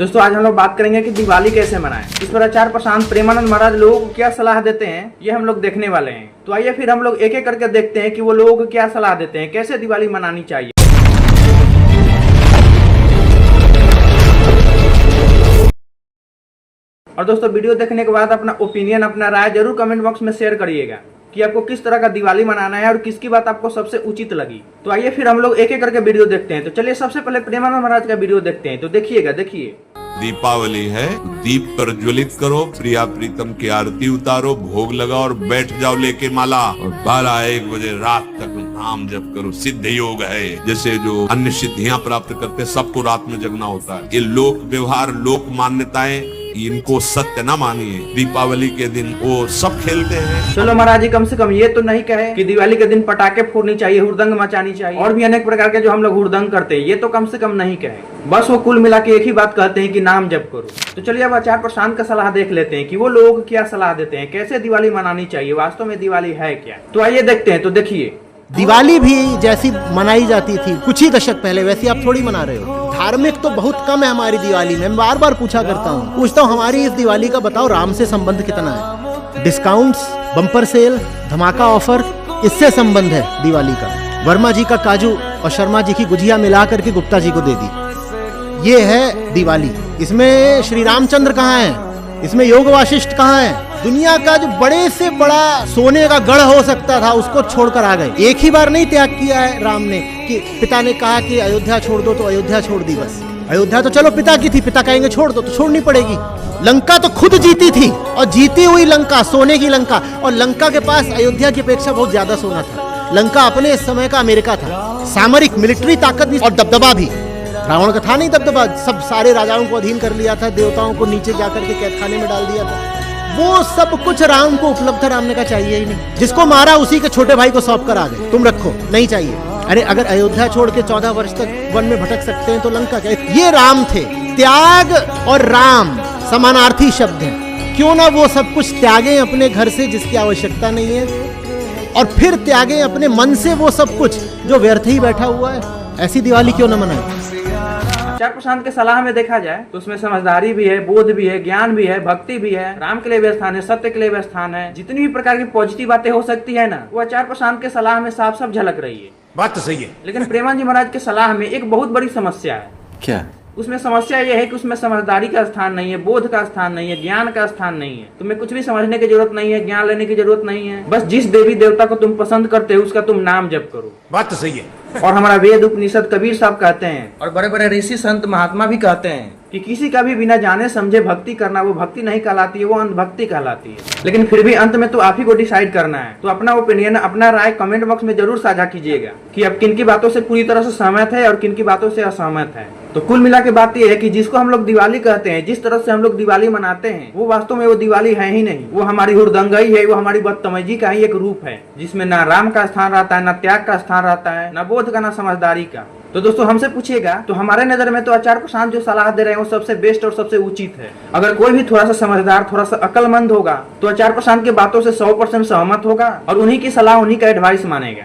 दोस्तों आज हम लोग बात करेंगे कि दिवाली कैसे मनाएं। इस पर आचार्य प्रशांत प्रेमानंद महाराज लोगों को क्या सलाह देते हैं, ये हम लोग देखने वाले हैं। तो आइए फिर हम लोग एक एक करके देखते हैं कि वो लोगों को क्या सलाह देते हैं, कैसे दिवाली मनानी चाहिए। और दोस्तों वीडियो देखने के बाद अपना ओपिनियन, अपना राय जरूर कमेंट बॉक्स में शेयर करिएगा कि आपको किस तरह का दिवाली मनाना है और किसकी बात आपको सबसे उचित लगी। तो आइए फिर हम लोग एक एक करके वीडियो देखते हैं। तो चलिए सबसे पहले प्रेमानंद महाराज का वीडियो देखते हैं। तो देखिए दीपावली है, दीप प्रज्वलित करो, प्रिया प्रीतम की आरती उतारो, भोग लगाओ और बैठ जाओ लेके माला और 12-1 बजे रात तक नाम जप करो। सिद्ध योग है, जैसे जो अन्य सिद्धियां प्राप्त करते सबको रात में जगना होता है। ये लोक व्यवहार, लोक मान्यताएं, इनको सत्य न मानिए। दीपावली के दिन वो सब खेलते हैं। चलो महाराज जी कम से कम ये तो नहीं कहे कि दिवाली के दिन पटाखे फोड़नी चाहिए, हुड़दंग मचानी चाहिए और भी अनेक प्रकार के जो हम लोग हुड़दंग करते हैं, ये तो कम से कम नहीं कहे। बस वो कुल मिला के एक ही बात कहते हैं कि नाम जप करो। तो चलिए अब आचार्य प्रशांत का सलाह देख लेते हैं कि वो लोग क्या सलाह देते हैं, कैसे दिवाली मनानी चाहिए, वास्तव में दिवाली है क्या। तो आइए देखते हैं। तो देखिए, दिवाली भी जैसी मनाई जाती थी कुछ ही दशक पहले, वैसी आप थोड़ी मना रहे हो। धार्मिक तो बहुत कम है हमारी दिवाली में। मैं बार बार पूछा करता हूँ, पूछता हूँ हमारी इस दिवाली का बताओ राम से संबंध कितना है। डिस्काउंट्स, बम्पर सेल, धमाका ऑफर, इससे संबंध है दिवाली का। वर्मा जी का काजू और शर्मा जी की गुजिया मिला करके गुप्ता जी को दे दी, ये है दिवाली। इसमें श्री रामचंद्र कहाँ है, इसमें योग वाशिष्ठ कहाँ है। दुनिया का जो बड़े से बड़ा सोने का गढ़ हो सकता था उसको छोड़कर आ गए। एक ही बार नहीं त्याग किया है राम ने कि पिता ने कहा कि अयोध्या छोड़ दो तो अयोध्या छोड़ दी। बस अयोध्या तो चलो पिता की थी, पिता कहेंगे छोड़ दो तो छोड़नी पड़ेगी। लंका तो खुद जीती थी और जीती हुई लंका, सोने की लंका, और लंका के पास अयोध्या की अपेक्षा बहुत ज्यादा सोना था। लंका अपने इस समय का अमेरिका था, सामरिक मिलिट्री ताकत भी और दबदबा भी। रावण का था नहीं दबदबा, सब सारे राजाओं को अधीन कर लिया था, देवताओं को नीचे जाकर के कैदखाने में डाल दिया था। वो सब कुछ राम को उपलब्ध था। राम ने कहा चाहिए ही नहीं, जिसको मारा उसी के छोटे भाई को सौंप कर आ गए, तुम रखो, नहीं चाहिए। अरे अगर अयोध्या छोड़ के 14 वर्ष तक वन में भटक सकते हैं तो लंका क्या। ये राम थे। त्याग और राम समानार्थी शब्द हैं। क्यों ना वो सब कुछ त्यागें अपने घर से जिसकी आवश्यकता नहीं है, और फिर त्यागें अपने मन से वो सब कुछ जो व्यर्थ ही बैठा हुआ है। ऐसी दिवाली क्यों न मनाए। आचार्य प्रशांत के सलाह में देखा जाए तो उसमें समझदारी भी है, बोध भी है, ज्ञान भी है, भक्ति भी है, राम के लिए भी स्थान है, सत्य के लिए भी स्थान है। जितनी भी प्रकार की पॉजिटिव बातें हो सकती है ना, वो आचार्य प्रशांत के सलाह में साफ साफ झलक रही है। बात तो सही है। लेकिन प्रेमानंद जी महाराज के सलाह में एक बहुत बड़ी समस्या है। क्या? उसमें समस्या यह है कि उसमें समझदारी का स्थान नहीं है, बोध का स्थान नहीं है, ज्ञान का स्थान नहीं है। तुम्हें कुछ भी समझने की जरूरत नहीं है, ज्ञान लेने की जरूरत नहीं है। बस जिस देवी देवता को तुम पसंद करते हो उसका तुम नाम जप करो। बात तो सही है। और हमारा वेद उपनिषद कबीर साहब कहते हैं और बड़े बड़े ऋषि संत महात्मा भी कहते हैं कि किसी का भी बिना जाने समझे भक्ति करना वो भक्ति नहीं कहलाती है, वो अंधभक्ति कहलाती है। लेकिन फिर भी अंत में तो आप ही को डिसाइड करना है। तो अपना ओपिनियन, अपना राय कमेंट बॉक्स में जरूर साझा कीजिएगा कि आप किन की बातों से पूरी तरह से सहमत है और किन की बातों से असहमत है। तो कुल मिला के बात यह है कि जिसको हम लोग दिवाली कहते हैं, जिस तरह से हम लोग दिवाली मनाते हैं, वो वास्तव में वो दिवाली है ही नहीं। वो हमारी हुड़दंगई है, वो हमारी बदतमीजी का ही एक रूप है, जिसमें ना राम का स्थान रहता है, ना त्याग का स्थान रहता है, ना बोध का, ना समझदारी का। तो दोस्तों हमसे पूछिएगा तो हमारे नजर में तो आचार्य प्रशांत जो सलाह दे रहे हैं वो सबसे बेस्ट और सबसे उचित है। अगर कोई भी थोड़ा सा समझदार, थोड़ा सा अक्लमंद होगा तो आचार्य प्रशांत की बातों से 100% सहमत होगा और उन्हीं की सलाह, उन्हीं का एडवाइस मानेगा।